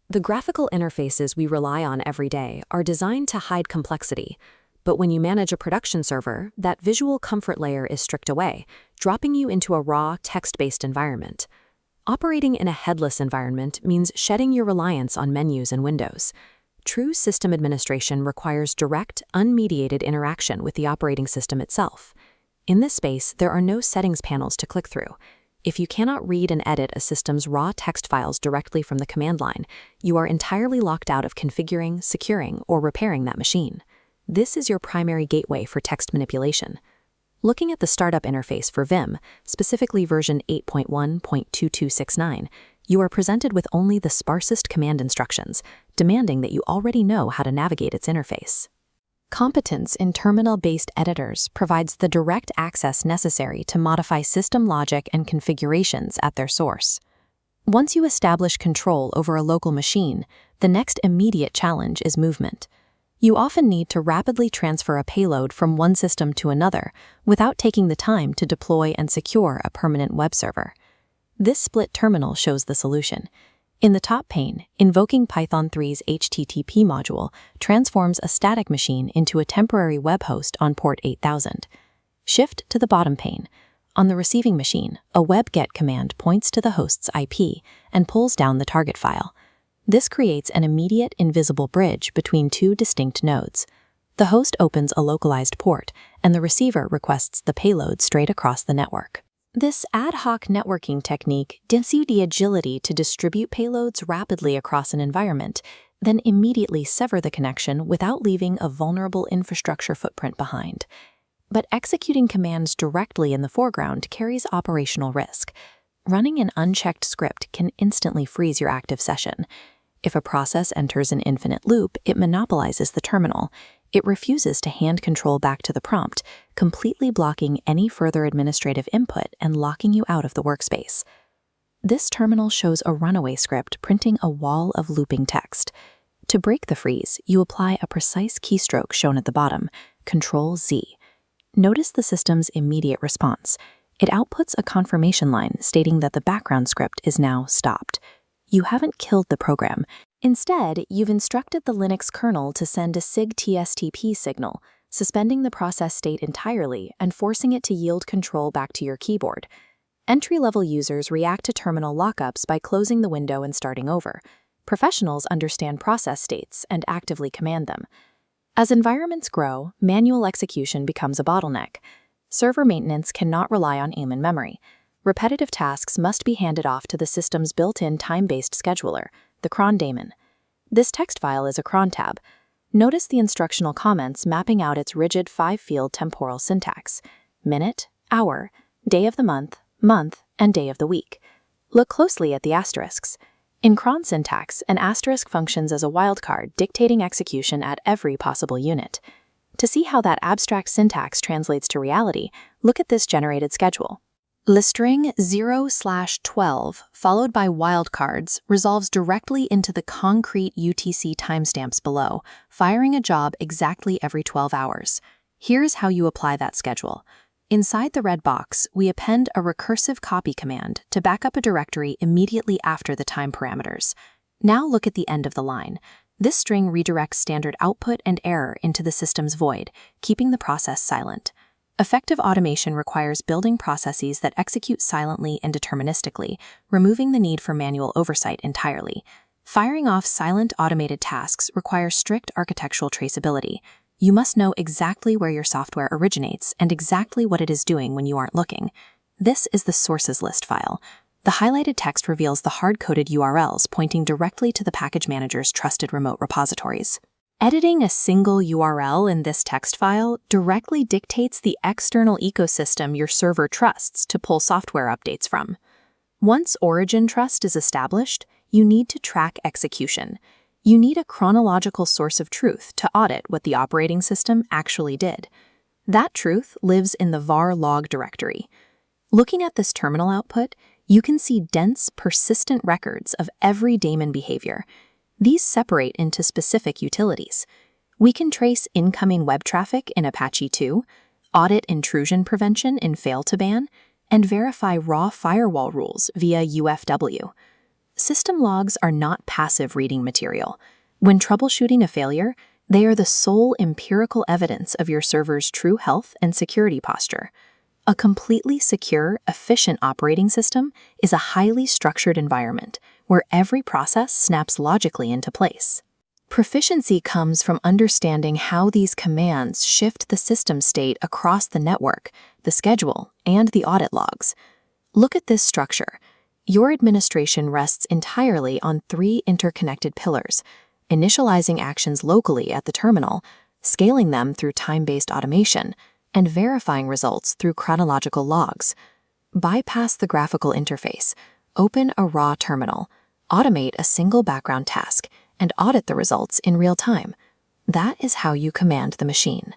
The graphical interfaces we rely on every day are designed to hide complexity, but when you manage a production server, that visual comfort layer is stripped away, dropping you into a raw, text-based environment. Operating in a headless environment means shedding your reliance on menus and windows. True system administration requires direct, unmediated interaction with the operating system itself. In this space, there are no settings panels to click through. If you cannot read and edit a system's raw text files directly from the command line, you are entirely locked out of configuring, securing, or repairing that machine. This is your primary gateway for text manipulation. Looking at the startup interface for Vim, specifically version 8.1.2269, you are presented with only the sparsest command instructions, demanding that you already know how to navigate its interface. Competence in terminal-based editors provides the direct access necessary to modify system logic and configurations at their source. Once you establish control over a local machine, the next immediate challenge is movement. You often need to rapidly transfer a payload from one system to another without taking the time to deploy and secure a permanent web server. This split terminal shows the solution. In the top pane, invoking Python 3's HTTP module transforms a static machine into a temporary web host on port 8000. Shift to the bottom pane. On the receiving machine, a web-get command points to the host's IP and pulls down the target file. This creates an immediate invisible bridge between two distinct nodes. The host opens a localized port, and the receiver requests the payload straight across the network. This ad hoc networking technique gives you the agility to distribute payloads rapidly across an environment, then immediately sever the connection without leaving a vulnerable infrastructure footprint behind. But executing commands directly in the foreground carries operational risk. Running an unchecked script can instantly freeze your active session. If a process enters an infinite loop, it monopolizes the terminal. It refuses to hand control back to the prompt, completely blocking any further administrative input and locking you out of the workspace. This terminal shows a runaway script printing a wall of looping text. To break the freeze, you apply a precise keystroke shown at the bottom, Ctrl-Z. Notice the system's immediate response. It outputs a confirmation line stating that the background script is now stopped. You haven't killed the program. Instead, you've instructed the Linux kernel to send a SIG-TSTP signal, suspending the process state entirely and forcing it to yield control back to your keyboard. Entry-level users react to terminal lockups by closing the window and starting over. Professionals understand process states and actively command them. As environments grow, manual execution becomes a bottleneck. Server maintenance cannot rely on aim and memory. Repetitive tasks must be handed off to the system's built-in time-based scheduler, the cron daemon. This text file is a cron tab. Notice the instructional comments mapping out its rigid 5-field temporal syntax: minute, hour, day of the month, and day of the week. Look closely at the asterisks. In cron syntax, an asterisk functions as a wildcard, dictating execution at every possible unit. To see how that abstract syntax translates to reality, look at this generated schedule. Lstring 0/12 followed by wildcards resolves directly into the concrete UTC timestamps below, firing a job exactly every 12 hours. Here's how you apply that schedule. Inside the red box, we append a recursive copy command to back up a directory immediately after the time parameters. Now look at the end of the line. This string redirects standard output and error into the system's void, keeping the process silent. Effective automation requires building processes that execute silently and deterministically, removing the need for manual oversight entirely. Firing off silent automated tasks requires strict architectural traceability. You must know exactly where your software originates and exactly what it is doing when you aren't looking. This is the sources list file. The highlighted text reveals the hard-coded URLs pointing directly to the package manager's trusted remote repositories. Editing a single URL in this text file directly dictates the external ecosystem your server trusts to pull software updates from. Once origin trust is established, you need to track execution. You need a chronological source of truth to audit what the operating system actually did. That truth lives in the var log directory. Looking at this terminal output, you can see dense, persistent records of every daemon behavior. These separate into specific utilities. We can trace incoming web traffic in Apache 2, audit intrusion prevention in fail2ban, and verify raw firewall rules via UFW. System logs are not passive reading material. When troubleshooting a failure, they are the sole empirical evidence of your server's true health and security posture. A completely secure, efficient operating system is a highly structured environment where every process snaps logically into place. Proficiency comes from understanding how these commands shift the system state across the network, the schedule, and the audit logs. Look at this structure. Your administration rests entirely on 3 interconnected pillars: initializing actions locally at the terminal, scaling them through time-based automation, and verifying results through chronological logs. Bypass the graphical interface, open a raw terminal, automate a single background task, and audit the results in real time. That is how you command the machine.